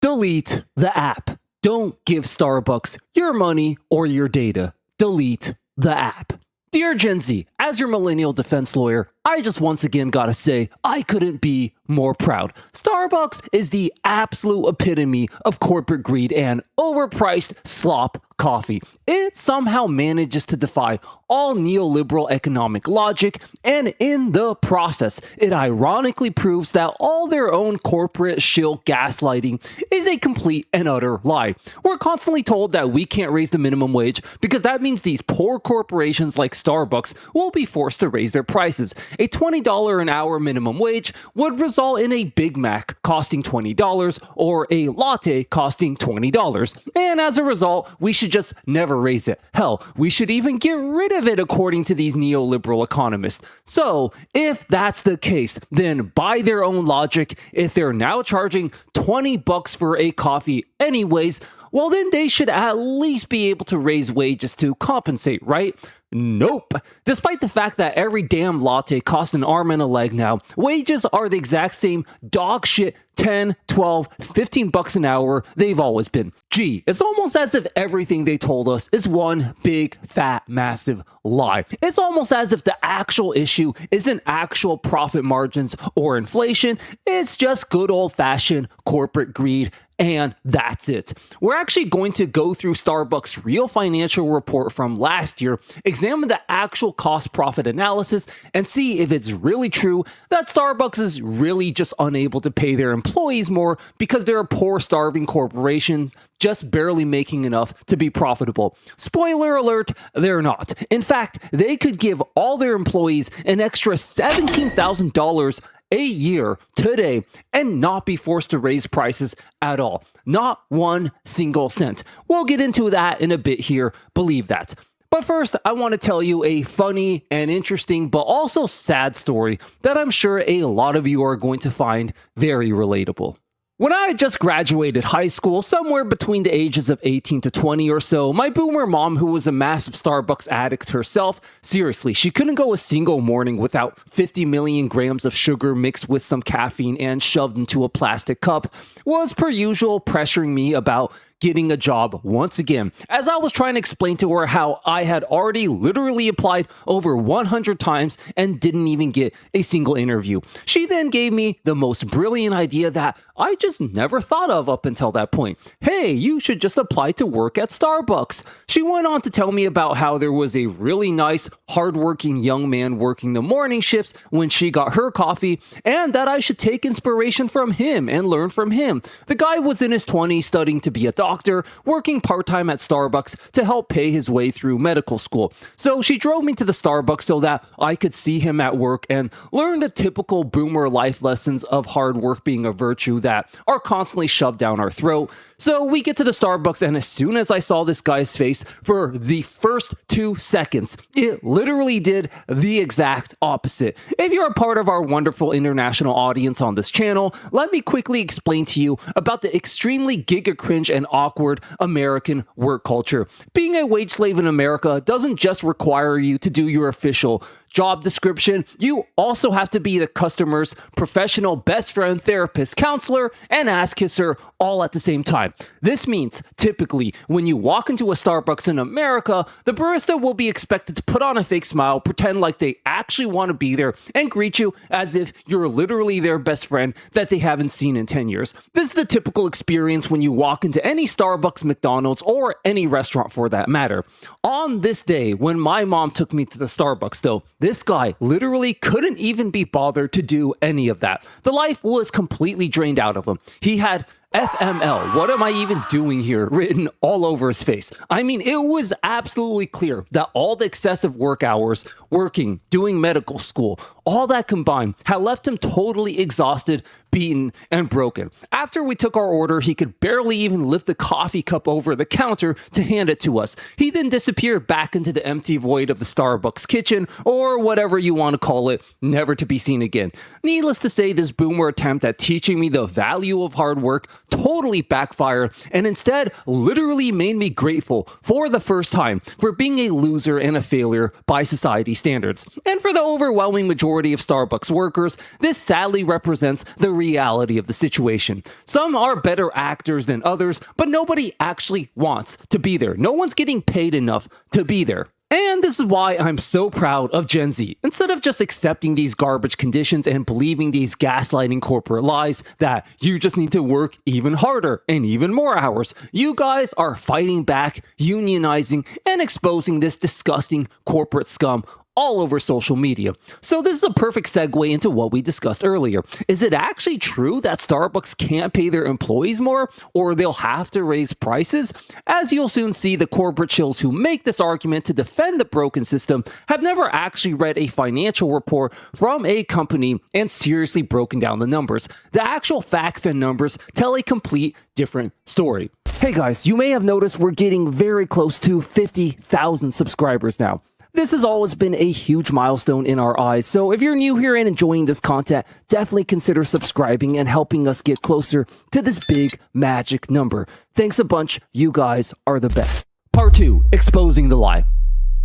Delete the app. Don't give Starbucks your money or your data. Delete the app. Dear Gen Z, as your millennial defense lawyer, I just once again gotta say, I couldn't be more proud. Starbucks is the absolute epitome of corporate greed and overpriced slop coffee. It somehow manages to defy all neoliberal economic logic, and in the process, it ironically proves that all their own corporate shill gaslighting is a complete and utter lie. We're constantly told that we can't raise the minimum wage because that means these poor corporations like Starbucks will be forced to raise their prices. A $20 an hour minimum wage would result in a Big Mac costing $20 or a latte costing $20. And as a result, we should just never raise it. Hell, we should even get rid of it according to these neoliberal economists. So, if that's the case, then by their own logic, if they're now charging $20 for a coffee anyways, well then they should at least be able to raise wages to compensate, right? Nope. Despite the fact that every damn latte costs an arm and a leg now, wages are the exact same dog shit 10, 12, 15 bucks an hour they've always been. Gee, it's almost as if everything they told us is one big, fat, massive lie. It's almost as if the actual issue isn't actual profit margins or inflation, it's just good old-fashioned corporate greed. And that's it. We're actually going to go through Starbucks' real financial report from last year, examine the actual cost profit analysis, and see if it's really true that Starbucks is really just unable to pay their employees more because they're a poor, starving corporation just barely making enough to be profitable. Spoiler alert, they're not. In fact, they could give all their employees an extra $17,000 a year today and not be forced to raise prices at all. Not one single cent. We'll get into that in a bit here, believe that. But first, I want to tell you a funny and interesting but also sad story that I'm sure a lot of you are going to find very relatable. When I had just graduated high school, somewhere between the ages of 18 to 20 or so, my boomer mom, who was a massive Starbucks addict herself, seriously, she couldn't go a single morning without 50 million grams of sugar mixed with some caffeine and shoved into a plastic cup, was per usual pressuring me about getting a job once again, as I was trying to explain to her how I had already literally applied over 100 times and didn't even get a single interview. She then gave me the most brilliant idea that I just never thought of up until that point. Hey, you should just apply to work at Starbucks. She went on to tell me about how there was a really nice, hardworking young man working the morning shifts when she got her coffee, and that I should take inspiration from him and learn from him. The guy was in his 20s studying to be a doctor, working part-time at Starbucks to help pay his way through medical school. So she drove me to the Starbucks so that I could see him at work and learn the typical boomer life lessons of hard work being a virtue that are constantly shoved down our throat. So we get to the Starbucks, and as soon as I saw this guy's face, for the first 2 seconds, it literally did the exact opposite. If you're a part of our wonderful international audience on this channel, let me quickly explain to you about the extremely giga cringe and awkward American work culture. Being a wage slave in America doesn't just require you to do your official job description, you also have to be the customer's professional best friend, therapist, counselor, and ass kisser all at the same time. This means, typically, when you walk into a Starbucks in America, the barista will be expected to put on a fake smile, pretend like they actually want to be there, and greet you as if you're literally their best friend that they haven't seen in 10 years. This is the typical experience when you walk into any Starbucks, McDonald's, or any restaurant for that matter. On this day, when my mom took me to the Starbucks, though, this guy literally couldn't even be bothered to do any of that. The life was completely drained out of him. He had FML, what am I even doing here, written all over his face. I mean, it was absolutely clear that all the excessive work hours, working, doing medical school, all that combined had left him totally exhausted, beaten, and broken. After we took our order, he could barely even lift the coffee cup over the counter to hand it to us. He then disappeared back into the empty void of the Starbucks kitchen, or whatever you want to call it, never to be seen again. Needless to say, this boomer attempt at teaching me the value of hard work totally backfired, and instead literally made me grateful for the first time for being a loser and a failure by society standards. And for the overwhelming majority majority of Starbucks workers, this sadly represents the reality of the situation. Some are better actors than others, but nobody actually wants to be there. No one's getting paid enough to be there. And this is why I'm so proud of Gen Z. Instead of just accepting these garbage conditions and believing these gaslighting corporate lies that you just need to work even harder and even more hours, you guys are fighting back, unionizing, and exposing this disgusting corporate scum all over social media. So this is a perfect segue into what we discussed earlier. Is it actually true that Starbucks can't pay their employees more, or they'll have to raise prices? As you'll soon see, the corporate chills who make this argument to defend the broken system have never actually read a financial report from a company and seriously broken down the numbers. The actual facts and numbers tell a complete different story. Hey guys, you may have noticed we're getting very close to 50,000 subscribers now. This has always been a huge milestone in our eyes, so if you're new here and enjoying this content, definitely consider subscribing and helping us get closer to this big magic number. Thanks a bunch, you guys are the best. Part 2, exposing the lie.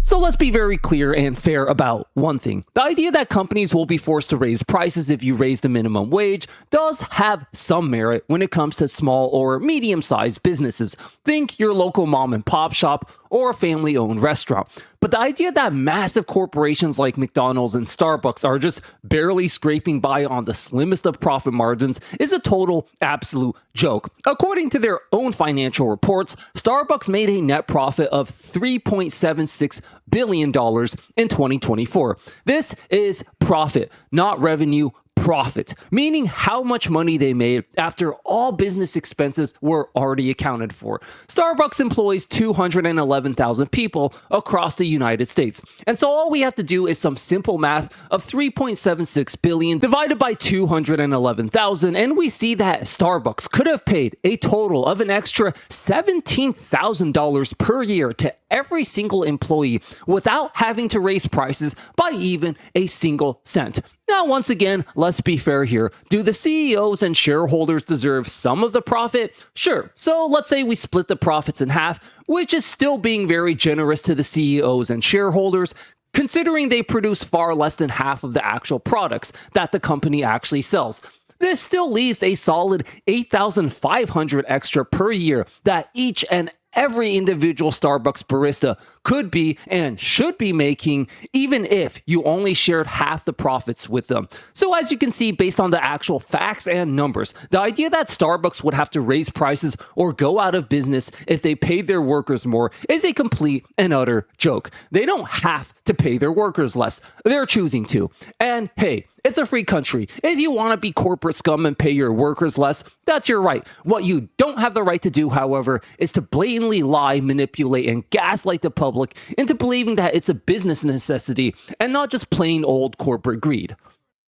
So let's be very clear and fair about one thing. The idea that companies will be forced to raise prices if you raise the minimum wage does have some merit when it comes to small or medium-sized businesses. Think your local mom and pop shop or a family-owned restaurant. But the idea that massive corporations like McDonald's and Starbucks are just barely scraping by on the slimmest of profit margins is a total absolute joke. According to their own financial reports, Starbucks made a net profit of $3.76 billion in 2024. This is profit, not revenue. Profit, meaning how much money they made after all business expenses were already accounted for. Starbucks employs 211,000 people across the United States. And so all we have to do is some simple math of 3.76 billion divided by 211,000, and we see that Starbucks could have paid a total of an extra $17,000 per year to every single employee without having to raise prices by even a single cent. Now, once again, let's be fair here. Do the CEOs and shareholders deserve some of the profit? Sure. So let's say we split the profits in half, which is still being very generous to the CEOs and shareholders, considering they produce far less than half of the actual products that the company actually sells. This still leaves a solid $8,500 extra per year that each and every individual Starbucks barista could be and should be making, even if you only shared half the profits with them. So as you can see, based on the actual facts and numbers, the idea that Starbucks would have to raise prices or go out of business if they paid their workers more is a complete and utter joke. They don't have to pay their workers less. They're choosing to. And hey, it's a free country. If you want to be corporate scum and pay your workers less, that's your right. What you don't have the right to do, however, is to blatantly lie, manipulate, and gaslight the public into believing that it's a business necessity and not just plain old corporate greed.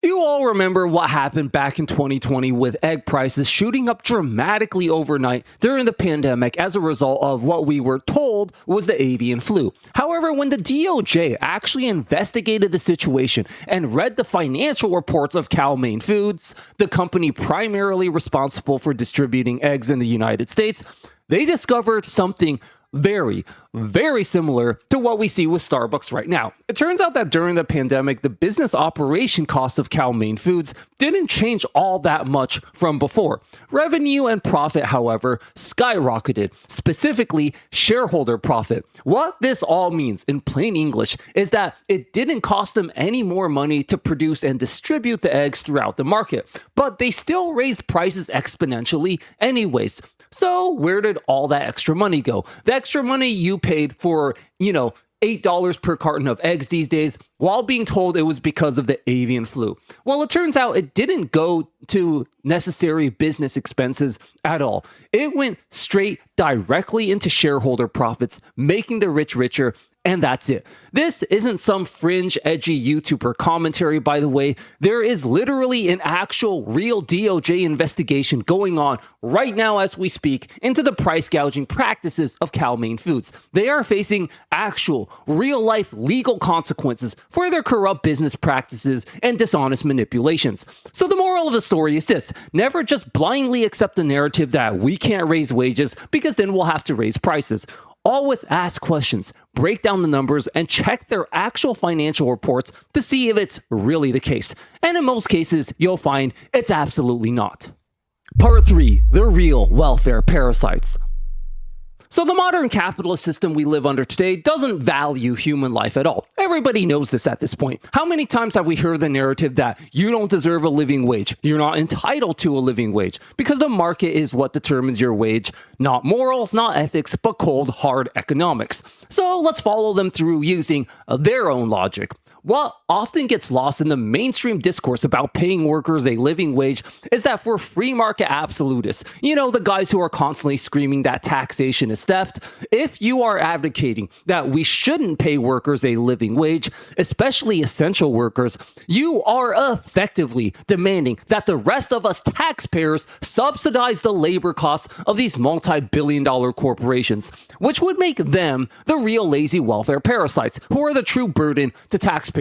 You all remember what happened back in 2020 with egg prices shooting up dramatically overnight during the pandemic as a result of what we were told was the avian flu. However, when the DOJ actually investigated the situation and read the financial reports of Cal-Maine Foods, the company primarily responsible for distributing eggs in the United States, they discovered something very, very similar to what we see with Starbucks right now. It turns out that during the pandemic, the business operation cost of Cal-Maine Foods didn't change all that much from before. Revenue and profit, however, skyrocketed, specifically shareholder profit. What this all means in plain English is that it didn't cost them any more money to produce and distribute the eggs throughout the market, but they still raised prices exponentially anyways. So where did all that extra money go? The extra money you paid for, $8 per carton of eggs these days, while being told it was because of the avian flu. Well, it turns out it didn't go to necessary business expenses at all. It went straight directly into shareholder profits, making the rich richer. And that's it. This isn't some fringe, edgy YouTuber commentary, by the way. There is literally an actual real DOJ investigation going on right now as we speak into the price gouging practices of Cal-Maine Foods. They are facing actual, real-life legal consequences for their corrupt business practices and dishonest manipulations. So the moral of the story is this: never just blindly accept the narrative that we can't raise wages because then we'll have to raise prices. always ask questions, break down the numbers, and check their actual financial reports to see if it's really the case. And in most cases, you'll find it's absolutely not. Part 3. The real welfare parasites. So the modern capitalist system we live under today doesn't value human life at all. Everybody knows this at this point. How many times have we heard the narrative that you don't deserve a living wage? You're not entitled to a living wage because the market is what determines your wage, not morals, not ethics, but cold, hard economics. So let's follow them through using their own logic. What often gets lost in the mainstream discourse about paying workers a living wage is that for free market absolutists, the guys who are constantly screaming that taxation is theft, if you are advocating that we shouldn't pay workers a living wage, especially essential workers, you are effectively demanding that the rest of us taxpayers subsidize the labor costs of these multi-billion-dollar corporations, which would make them the real lazy welfare parasites who are the true burden to taxpayers.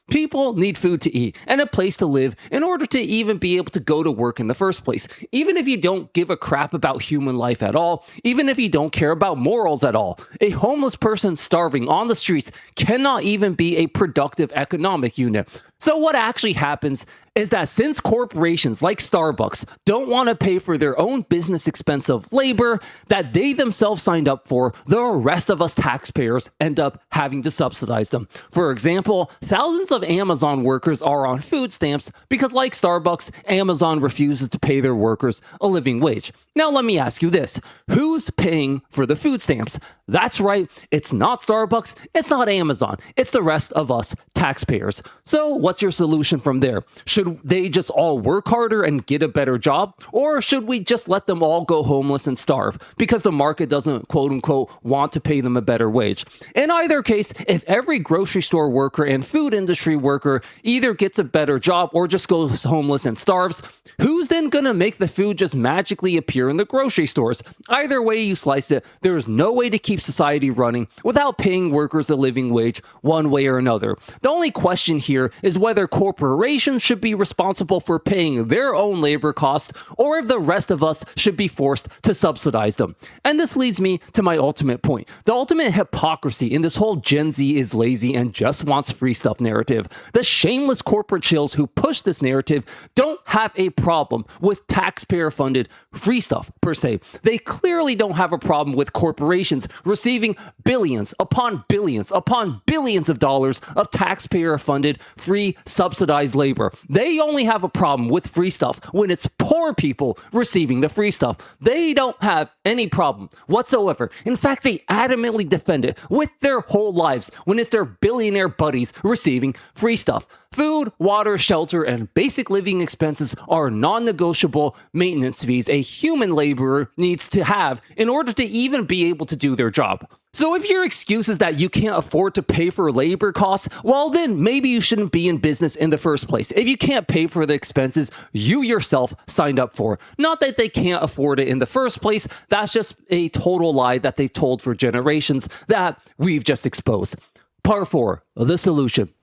People need food to eat and a place to live in order to even be able to go to work in the first place. Even if you don't give a crap about human life at all, even if you don't care about morals at all, a homeless person starving on the streets cannot even be a productive economic unit. So what actually happens is that since corporations like Starbucks don't want to pay for their own business expensive labor that they themselves signed up for, the rest of us taxpayers end up having to subsidize them. For example, thousands of Amazon workers are on food stamps because, like Starbucks, Amazon refuses to pay their workers a living wage. Now let me ask you this, who's paying for the food stamps? That's right, it's not Starbucks, it's not Amazon, it's the rest of us taxpayers. So what's your solution from there? Should they just all work harder and get a better job? Or should we just let them all go homeless and starve because the market doesn't quote unquote want to pay them a better wage? In either case, if every grocery store worker and food industry worker either gets a better job or just goes homeless and starves, who's then gonna make the food just magically appear in the grocery stores? Either way you slice it, there's no way to keep society running without paying workers a living wage one way or another. The only question here is whether corporations should be responsible for paying their own labor costs or if the rest of us should be forced to subsidize them. And this leads me to my ultimate point. The ultimate hypocrisy in this whole Gen Z is lazy and just wants free stuff narrative. The shameless corporate chills who push this narrative don't have a problem with taxpayer-funded free stuff per se. They clearly don't have a problem with corporations receiving billions upon billions upon billions of dollars of taxpayer-funded free subsidized labor. They only have a problem with free stuff when it's poor people receiving the free stuff. They don't have any problem whatsoever. In fact, they adamantly defend it with their whole lives when it's their billionaire buddies receiving free stuff. Food, water, shelter, and basic living expenses are non-negotiable maintenance fees a human laborer needs to have in order to even be able to do their job. So if your excuse is that you can't afford to pay for labor costs, well then maybe you shouldn't be in business in the first place. If you can't pay for the expenses you yourself signed up for. Not that they can't afford it in the first place, that's just a total lie that they've told for generations that we've just exposed. Part 4, the solution.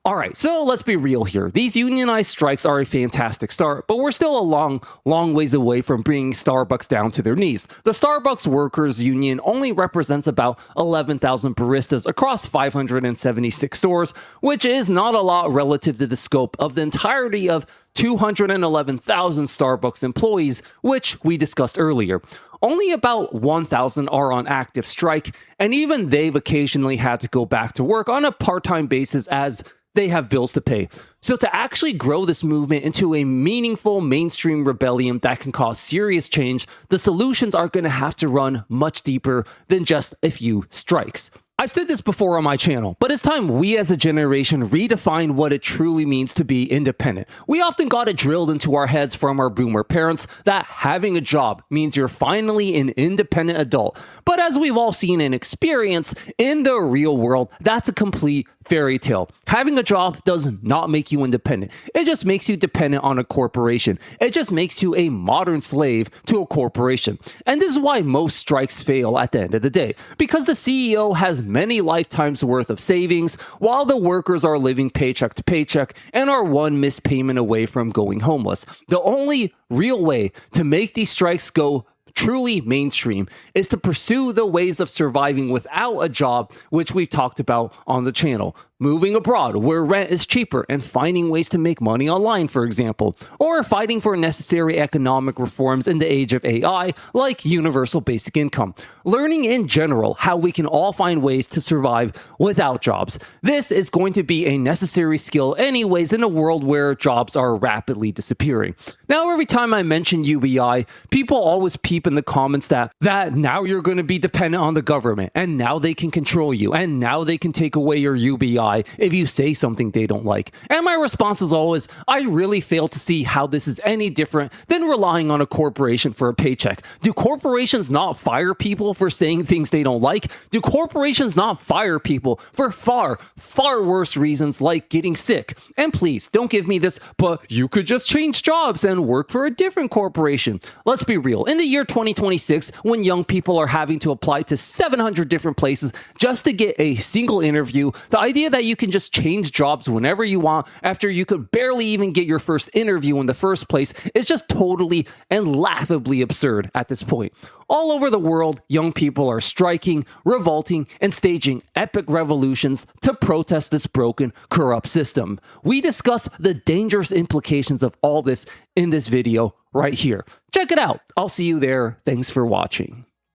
Alright, so let's be real here. These unionized strikes are a fantastic start, but we're still a long ways away from bringing Starbucks down to their knees. The Starbucks Workers Union only represents about 11,000 baristas across 576 stores, which is not a lot relative to the scope of the entirety of 211,000 Starbucks employees, which we discussed earlier. Only about 1,000 are on active strike, and even they've occasionally had to go back to work on a part-time basis as they have bills to pay. So to actually grow this movement into a meaningful mainstream rebellion that can cause serious change, the solutions are going to have to run much deeper than just a few strikes. I've said this before on my channel, but it's time we as a generation redefine what it truly means to be independent. We often got it drilled into our heads from our boomer parents that having a job means you're finally an independent adult. But as we've all seen and experienced in the real world, that's a complete fairy tale. Having a job does not make you independent. It just makes you dependent on a corporation. It just makes you a modern slave to a corporation. And this is why most strikes fail at the end of the day, because the CEO has many lifetimes worth of savings while the workers are living paycheck to paycheck and are one missed payment away from going homeless. The only real way to make these strikes go truly mainstream is to pursue the ways of surviving without a job, which we've talked about on the channel. Moving abroad where rent is cheaper and finding ways to make money online, for example, or fighting for necessary economic reforms in the age of AI, like universal basic income. Learning in general how we can all find ways to survive without jobs. This is going to be a necessary skill anyways in a world where jobs are rapidly disappearing. Now, every time I mention UBI, people always peep in the comments that now you're going to be dependent on the government, and now they can control you, and now they can take away your UBI if you say something they don't like. And my response is always, I really fail to see how this is any different than relying on a corporation for a paycheck. Do corporations not fire people for saying things they don't like? Do corporations not fire people for far, far worse reasons like getting sick? And please, don't give me this, but you could just change jobs and work for a different corporation. Let's be real. In the year 2026, when young people are having to apply to 700 different places just to get a single interview, the idea that you can just change jobs whenever you want after you could barely even get your first interview in the first place is just totally and laughably absurd at this point. All over the world, young people are striking, revolting, and staging epic revolutions to protest this broken, corrupt system. We discuss the dangerous implications of all this in this video right here. Check it out. I'll see you there. Thanks for watching.